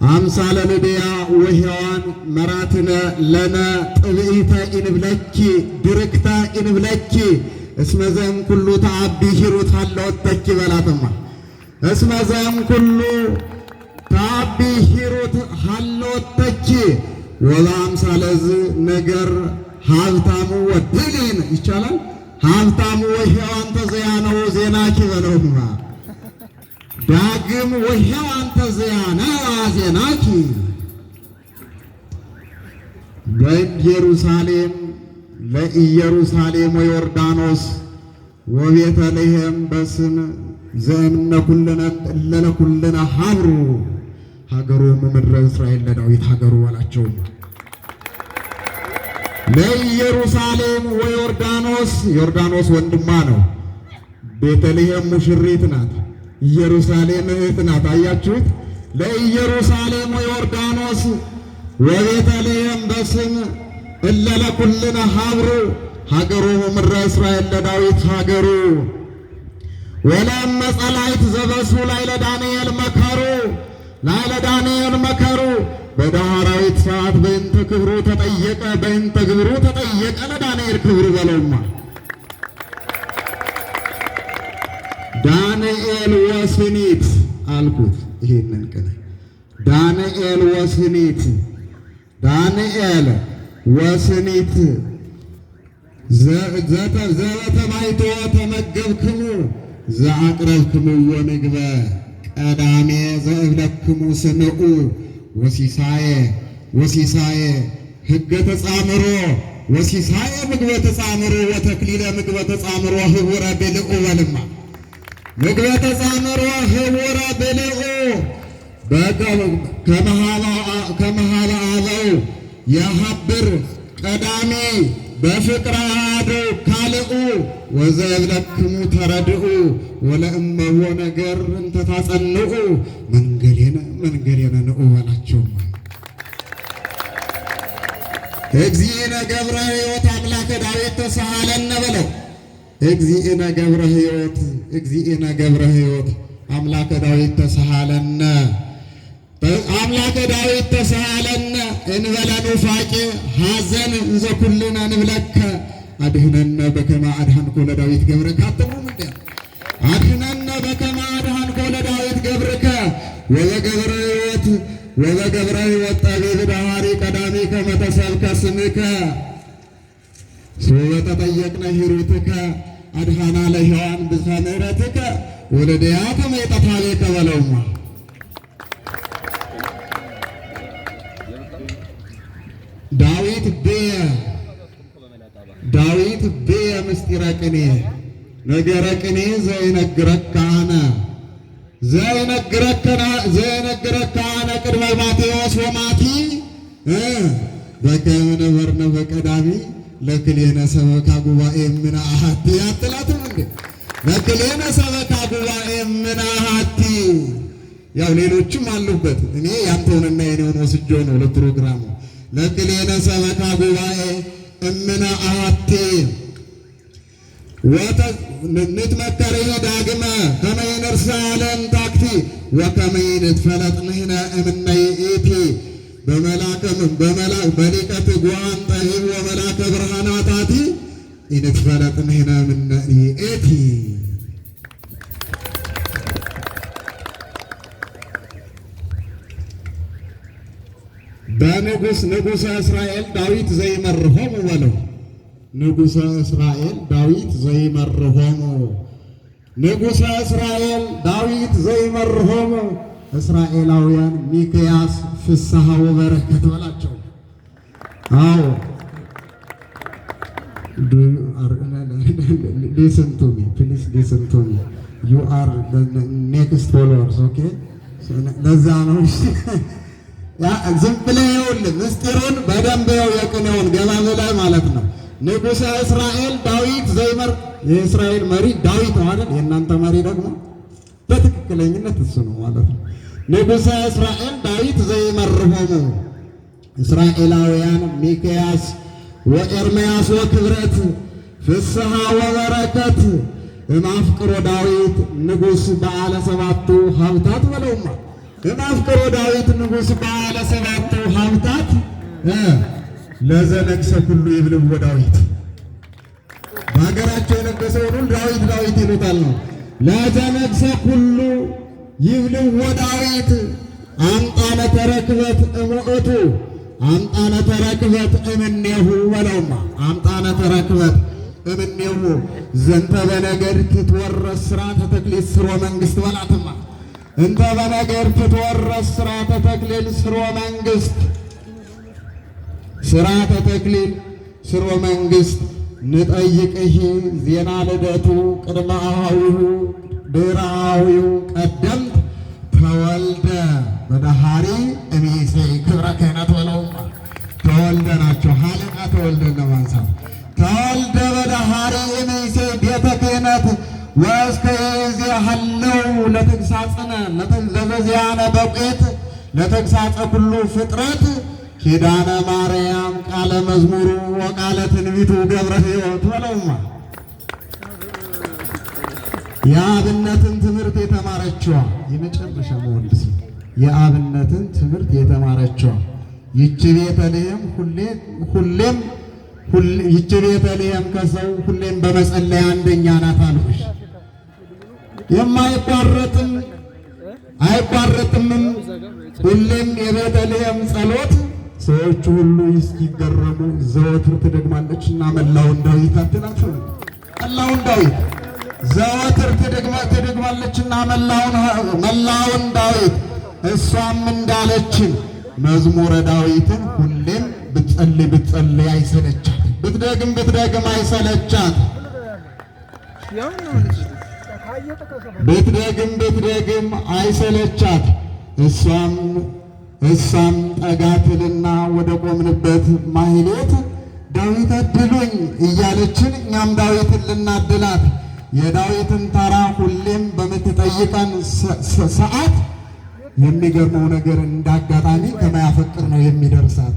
አምሳለ ነቢያ ወሕያዋን መራትነ ለነ ጥብኢተ ኢንብለኪ ድርክተ ኢንብለኪ እስመዘም ኩሉ ተአቢ ሂሩት ሃለወተኪ በላትማ እስመዘም ኩሉ ተአቢ ሂሩት ሃለወተኪ ወበአምሳለዝ ነገር ሀብታሙ ወድሊን ይቻላል ሀብታሙ ወሕያዋን ተዘያነው ዜናኪ በለውማ ዳግም ወሕያዋን ተዘያነው ዜናኪ በኢየሩሳሌም ለኢየሩሳሌም ወዮርዳኖስ ወቤተልሔም በስም ዘእምነ ኩልነ ሀብሩ ሀገሩ ምድረ እስራኤል ለዳዊት ሀገሩ በላቸው። ለኢየሩሳሌም ወዮርዳኖስ ዮርዳኖስ ወንድሟ ነው። ቤተልሔም ሙሽሪት ናት። ኢየሩሳሌም እህት ናት። አያችሁት? ለኢየሩሳሌም ወዮርዳኖስ ወቤተልሔም በስም እለለኩልነ ሀብሩ ሀገሩ ምድረ እስራኤል ለዳዊት ሀገሩ ወለእመ ጸላይት ዘበሱ ላዕለ ዳንኤል መከሩ ላዕለ ዳንኤል መከሩ በዳህራዊት ሰዓት በእንተ ክብሩ ተጠየቀ በእንተ ግብሩ ተጠየቀ ለዳንኤል ክብሩ በለውማ ዳንኤል ወስኒት አልኩት። ይሄንን ቀን ዳንኤል ወስኒት ዳንኤል ወስኒት ዘበተማይቶ ተመገብክሙ ዘአቅረብክሙ ወምግበ ቀዳሜ ዘእብለክሙ ስምዑ ወሲሳየ ሕገ ተጻምሮ ወሲሳየ ምግበ ተጻምሮ ወተክሊለ ምግበ ተጻምሮ ህቡረ ብልዑ በልማ ምግበ ተጻምሮ ህቡረ ብልዑ ከመሃላ አበው የሀብር ቀዳሜ በፍቅረ አሐዱ ካልኡ ወዘእብለክሙ ተረድኡ ወለእመዎ ነገር እንተ ታጸንዑ መንገሌነ ንዑ በላቸው። እግዚእነ ገብረ ሕይወት አምላከ ዳዊት ተሳሃለነ በለው። እግዚእነ ገብረ ሕይወት አምላከ ዳዊት ተሳሃለነ አምላከ ዳዊት ተሳሃለነ እንበለ ኑፋቄ ሐዘን እንዘ ኩልነ ንብለከ አድኅነነ በከመ አድኃንኮ ለዳዊት ገብርከ አትሙም አድኅነነ በከመ አድኃንኮ ለዳዊት ገብርከ ወበገብረ ሕይወት ጠቢብ ዳሃሪ ቀዳሚ ከመ ተሰብከ ስምከ ሶበ ተጠየቅነ ሂሩትከ አድኃና ለሕያዋን ብዝሃ ምሕረትከ ወለደያተ መይጠታቤከ በለውማ ዳዊት ብየ ምስጢረ ቅኔ ነገረ ቅኔ ዘይነግረካነ ቅድመ ማቴዎስ ወማቲ በከመ ነበርነ በቀዳሚ ለክልኤነ ሰበካ ጉባኤ እምነ አሐቲ አትላትም እንዴ? ለክልኤነ ሰበካ ጉባኤ እምነ አሐቲ ያው ሌሎችም አሉበት። እኔ ያንተውንና የኔውን ወስጄው ነው ለፕሮግራሙ ለክልኤነ ሰበካ ጉባኤ እምነ አሐቲ ንትመከርህ ዳግመ ከመ ይንርሳ ለእንታክቲ ወከመ ይንትፈለጥ ንሕነ እምነ ይእቲ በሊቀ ትጉሃን ጠቢብ ወመላከ ብርሃናታቲ ይንትፈለጥ ንሕነ እምነ ይእቲ ንጉሠ እስራኤል ዳዊት ዘይመርሖሙ በለው። ንጉሠ እስራኤል ዳዊት ዘይመርሖሙ ንጉሠ እስራኤል ዳዊት ዘይመርሖሙ እስራኤላውያን ሚክያስ ፍስሐ ወበረከት በላቸው። አዎ listen to me please listen to me you are the next followers okay ለዛ ነው ዝም ብለህ ይኸውልህ ምስጢሩን በደንብ የቅኔውን ገባ ብለህ ማለት ነው። ንጉሠ እስራኤል ዳዊት የእስራኤል መሪ ዳዊት ነው አይደል? የእናንተ መሪ ደግሞ በትክክለኝነት እሱ ነው ማለት ነው። ንጉሠ እስራኤል ዳዊት ዘይመርሖሙ እስራኤላውያን ሚክያስ ወኤርምያስ ወክብረት ፍስሐ ወበረከት እማፍቅሮ ዳዊት ንጉሥ በዓለ ሰባቱ ሀብታት በለውማ የማፍቅሮ ዳዊት ንጉሥ ባለ ሰባቱ ሀብታት ለዘነግሰ ሁሉ ይብልዎ ዳዊት። በሀገራቸው የነገሰውን ሁሉ ዳዊት ዳዊት ይሉታል ነው። ለዘነግሰ ሁሉ ይብልዎ ዳዊት አምጣነ ተረክበት እሙእቱ አምጣነ ተረክበት እምኔሁ በለውማ አምጣነ ተረክበት እምኔሁ ዘንተ በነገድ ትትወረስ ሥርዓተ ተክሊል ስርወ መንግሥት በላትማ እንተ በነገድ ትትወረስ ሥርዓተ ተክሊል ስርወ መንግሥት ሥርዓተ ተክሊል ስርወ መንግሥት ንጠይቅህ ዜና ልደቱ ቅድመ አኀዊሁ ድኅረ አኀዊሁ ቀደምት ተወልደ በዳሃሪ እምይእዜሰ ክብረ ክህነት በለው ተወልደ ናቸው። ሀለቃ ተወልደን ለማንሳት ተወልደ በዳሃሪ እምይእዜሰ ቤተ ክህነት ወእስከ ይእዜሃለው ለተግሣጽነ ለዘዚአነ በቁኤት ለተግሣጸ ኩሉ ፍጥረት ኪዳነ ማርያም ቃለ መዝሙሩ ወቃለ ትንቢቱ ገብረ ሕይወት በለውማ የአብነትን ትምህርት የተማረችዋ የመጨረሻ መወድስ የአብነትን ትምህርት የተማረችዋ ይቺ ቤተልሔም ይቺ ቤተልሔም ከሰው ሁሌም በመጸለይ አንደኛ ናት አልኩሽ። የማይቋረጥም አይቋረጥምም ሁሌም የቤተልሔም ጸሎት ሰዎቹ ሁሉ እስኪገረሙ ዘወትር ትደግማለችና መላውን ዳዊት አትላችሁ መላውን ዳዊት ዘወትር ትደግማለችና መላውን ዳዊት እሷም እንዳለችን መዝሙረ ዳዊትን ሁሌም ብትጸልይ አይሰለቻት ብትደግም አይሰለቻት ብትደግም አይሰለቻት እሷም ጠጋትልና ወደ ቆምንበት ማህሌት ዳዊት አድሉኝ እያለችን እኛም ዳዊትን ልናድላት የዳዊትን ተራ ሁሌም በምትጠይቀን ሰዓት የሚገርመው ነገር እንዳጋጣሚ ከማያፈቅር ነው የሚደርሳት።